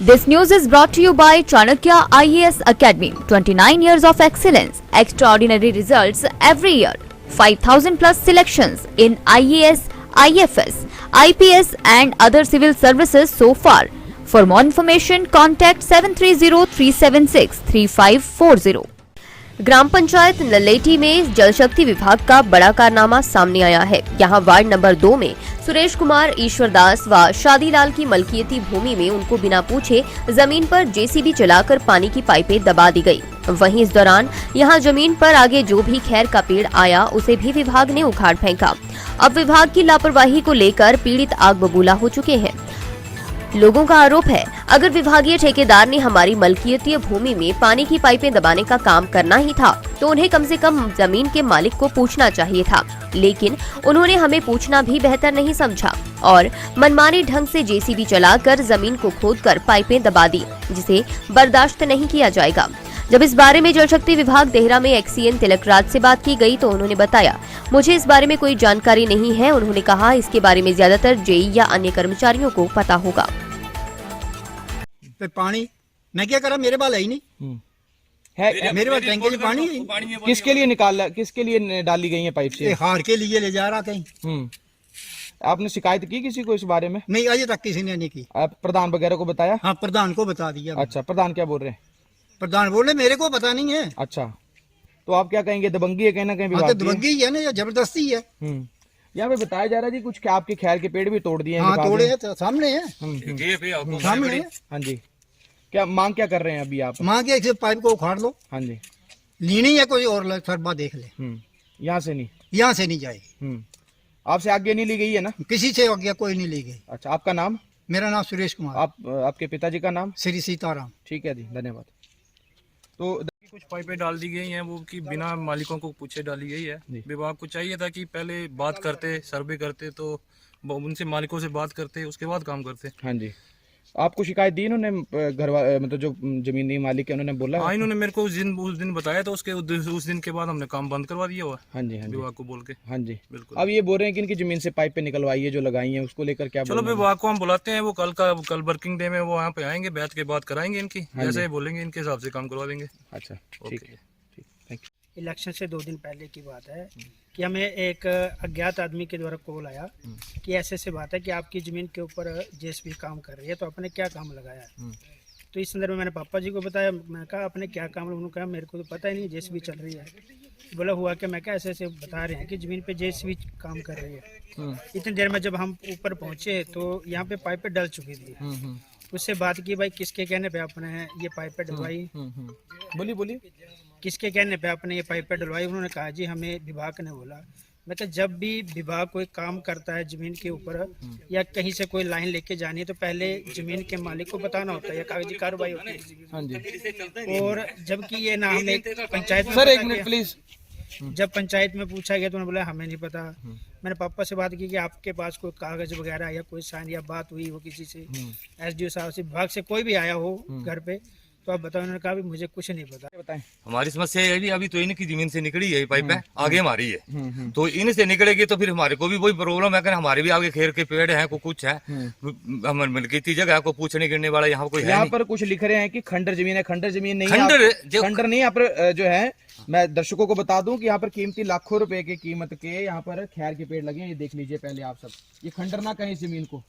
This news is brought to you by Chanakya IAS Academy. 29 years of excellence, extraordinary results every year. 5,000 plus selections in IAS, IFS, IPS and other civil services so far. For more information, contact 7303763540. ग्राम पंचायत नलेटी में जल शक्ति विभाग का बड़ा कारनामा सामने आया है। यहां वार्ड नंबर 2 में सुरेश कुमार, ईश्वरदास व शादीलाल की मलकियती भूमि में उनको बिना पूछे जमीन पर जेसीबी चलाकर पानी की पाइपें दबा दी गई। वहीं इस दौरान यहां जमीन पर आगे जो भी खैर का पेड़ आया उसे भी विभाग ने उखाड़ फेंका। अब विभाग की लापरवाही को लेकर पीड़ित आग बबूला हो चुके हैं। लोगों का आरोप है, अगर विभागीय ठेकेदार ने हमारी मलकियती भूमि में पानी की पाइपें दबाने का काम करना ही था तो उन्हें कम से कम जमीन के मालिक को पूछना चाहिए था, लेकिन उन्होंने हमें पूछना भी बेहतर नहीं समझा और मनमाने ढंग से जेसीबी चलाकर जमीन को खोदकर पाइपें दबा दी, जिसे बर्दाश्त नहीं किया जाएगा। जब इस बारे में जल शक्ति विभाग देहरा में एक्सीएन तिलकराज से बात की गई तो उन्होंने बताया, मुझे इस बारे में कोई जानकारी नहीं है। उन्होंने कहा इसके बारे में ज्यादातर जेई या अन्य कर्मचारियों को पता होगा। तो पानी मैं क्या करा, मेरे पास है ही नहीं है, मेरे पास टैंक में पानी है। किसके लिए निकाला, किसके लिए डाली गई है पाइप से? हार के लिए ले जा रहा कहीं। आपने शिकायत की किसी को इस बारे में? नहीं, अजय तक किसी ने नहीं की। आप प्रधान वगैरह को बताया? हाँ, प्रधान को बता दिया। अच्छा, प्रधान क्या बोल रहे हैं? प्रधान बोले मेरे को पता नहीं है। अच्छा, तो आप क्या कहेंगे, दबंगी है कहीं ना कहीं विभाग की? दबंगी है ना, या जबरदस्ती है। यहाँ पे बताया जा रहा है जी कुछ क्या आपके खैर के पेड़ भी तोड़ दिए हैं? हाँ, तोड़े हैं, सामने है, सामने है। हाँ जी, क्या मांग क्या कर रहे हैं अभी आप? मांग के इसे पाइप को उखाड़ लो। हाँ जी, लीनी है कोई और सरबा देख ले। यहाँ से नहीं, यहाँ से नहीं जाएगी। आपसे आगे नहीं ली गई है ना? किसी से आज्ञा कोई नहीं ली गई। अच्छा, आपका नाम? मेरा नाम सुरेश कुमार। आपके पिताजी का नाम? श्री सीताराम। ठीक है जी, धन्यवाद। तो कुछ पाइपें डाल दी गई हैं वो कि बिना मालिकों को पूछे डाली गई है। विभाग को चाहिए था कि पहले बात करते, सर्वे करते, तो उनसे मालिकों से बात करते, उसके बाद काम करते। हाँ जी, आपको शिकायत दी इन्होंने? मतलब जो जमीनी मालिक है उन्होंने बोला? हाँ, इन्होंने मेरे को उस दिन बताया तो उस दिन के बाद हमने काम बंद करवा दिया हुआ। हाँ जी, हाँ जी, विभाग को बोल के। हाँ जी, बिल्कुल। अब ये बोल रहे हैं कि इनकी जमीन से पाइपें निकलवाई है जो लगाई हैं, उसको लेकर क्या? चलो, विभाग को हम बुलाते हैं, वो कल वर्किंग डे में वो वहाँ पे आएंगे, बैठ के बात कराएंगे इनकी, जैसे बोलेंगे इनके हिसाब से काम करवा देंगे। अच्छा, ठीक है, ठीक, थैंक यू। इलेक्शन से 2 दिन पहले की बात है कि हमें एक अज्ञात आदमी के द्वारा कॉल आया कि ऐसे बात है कि आपकी ज़मीन के ऊपर जेसीबी काम कर रही है, तो आपने क्या काम लगाया है। तो इस संदर्भ में मैंने पापा जी को बताया। मैं कहा आपने क्या काम, उन्होंने कहा मेरे को तो पता ही नहीं जेसीबी चल रही है। बोला हुआ कि मैं क्या ऐसे बता रहे हैं कि ज़मीन पे जेसीबी काम कर रही है। इतनी देर में जब हम ऊपर पहुँचे तो यहाँ पे पाइपें डल चुकी थी। उससे बात की, भाई किसके कहने पे आपने ये पाइपें डलवाई? बोलिए। किसके कहने पे आपने ये पाइपें डलवाई? उन्होंने कहा जी हमें विभाग ने बोला। मैं कहा जब भी विभाग कोई काम करता है जमीन के ऊपर या कहीं से कोई लाइन लेके जानी है तो पहले जमीन के मालिक को बताना होता है या कागजी कार्रवाई होती है। हाँ जी, और जबकि ये ना हमने पंचायत में, सर एक मिनट प्लीज, जब पंचायत में पूछा गया तो उन्होंने बोला हमें नहीं पता। मैंने पापा से बात की कि आपके पास कोई कागज वगैरह या कोई साइन या बात हुई हो किसी से, एसडीओ साहब से, विभाग से कोई भी आया हो घर पे, तो आप बताओ। उन्होंने कहा भी मुझे कुछ नहीं पता। बताएं। हमारी समस्या है अभी तो इनकी जमीन से निकली है पाइप है, आगे हमारी है, तो इनसे निकलेगी तो फिर हमारे को भी वही प्रॉब्लम है कि हमारे भी आगे खेर के पेड़ हैं, को कुछ है, हम मिलती जगह को पूछने गिरने वाला यहाँ कोई है। यहाँ पर कुछ लिख रहे हैं कि खंडर जमीन है। खंडर जमीन नहीं है, खंडर नहीं। यहाँ पर जो है, मैं दर्शकों को बता दूं कि यहाँ पर कीमती लाखों रुपए की कीमत के यहाँ पर खैर के पेड़ लगे हैं। ये देख लीजिए पहले आप सब, ये खंडर ना कहें इस जमीन को,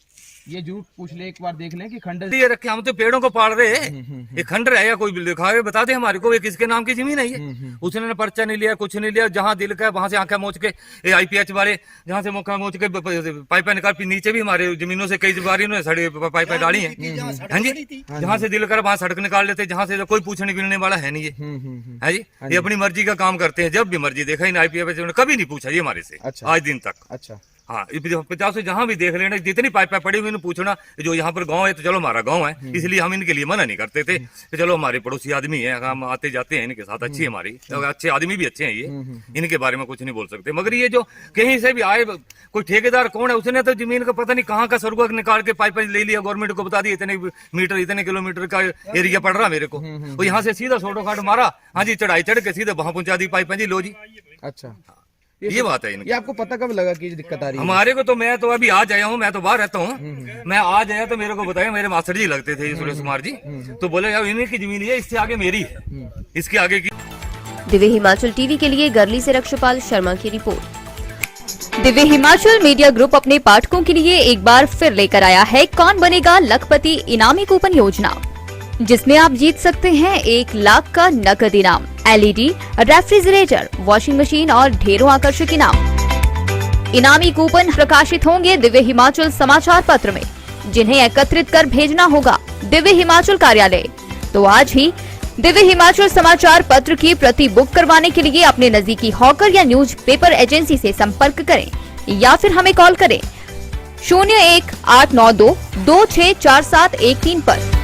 ये जरूर पूछ ले, एक बार देख लें कि खंडर ये रखे। हम तो पेड़ों को पाड़ रहे हैं, ये खंडर है या कोई दिखावे, बता दे हमारे को ये किसके नाम की जमीन है ये। उसने पर्चा नहीं लिया, कुछ नहीं लिया, जहाँ दिल का वहां से आंखें मोच के IPH वाले जहाँ से मौका मोच के पाइपें निकाल, फिर नीचे भी हमारे जमीनों से कई बार इन्होंने सड़ी पाइपें डाली है। हाँ जी, जहाँ से दिल कर वहाँ सड़क निकाल लेते, जहाँ से कोई पूछने गिरने वाला है नहीं ये। है जी, ये अपनी मर्जी का काम करते हैं, जब भी मर्जी। देखा ही IPH कभी नहीं पूछा ये हमारे से आज दिन तक। अच्छा, हाँ, 50 से जहाँ भी देख लेना, जितनी पाइपें पड़ी हुई पूछना, जो यहाँ पर गांव है तो चलो हमारा गांव है, इसलिए हम इनके लिए मना नहीं करते थे कि चलो हमारे पड़ोसी आदमी है, हम आते जाते हैं इनके साथ, अच्छी हमारी, अच्छे आदमी भी अच्छे हैं ये, इनके बारे में कुछ नहीं बोल सकते। मगर ये जो कहीं से भी आए, कोई ठेकेदार कौन है, उसने तो जमीन का पता नहीं कहाँ का सरगुआ निकाल के पाइपें ले लिया, गवर्नमेंट को बता दिया इतने मीटर, इतने किलोमीटर का एरिया पड़ रहा मेरे को, वो यहाँ से सीधा छोटो काट मारा, हाँ जी, चढ़ाई चढ़ के सीधा वहां पहुंचा दी पाइपें जी, लो जी। अच्छा, ये बात है इनकी। ये आपको पता कब लगा कि ये दिक्कत आ रही है? हमारे को तो, मैं तो अभी आज आया हूँ, मैं तो बाहर रहता हूँ, मैं आज आया तो मेरे को बताया, मेरे मास्टर जी लगते थे सुरेश कुमार जी, तो बोले यार इन्हीं की जमीन है, इससे आगे मेरी है, इसके आगे की। दिव्य हिमाचल टीवी के लिए गरली से रक्षपाल शर्मा की report. Divya Himachal media group अपने पाठकों के लिए एक बार फिर लेकर आया है कौन बनेगा लखपति इनामी कूपन योजना, जिसमें आप जीत सकते हैं 1 लाख का नकद इनाम, LED, रेफ्रिजरेटर, वॉशिंग मशीन और ढेरों आकर्षक इनाम। इनामी कूपन प्रकाशित होंगे दिव्य हिमाचल समाचार पत्र में, जिन्हें एकत्रित कर भेजना होगा दिव्य हिमाचल कार्यालय। तो आज ही दिव्य हिमाचल समाचार पत्र की प्रति बुक करवाने के लिए अपने नजदीकी हॉकर या न्यूज़पेपर एजेंसी से संपर्क करें या फिर हमें कॉल करें 01 892 264713 पर।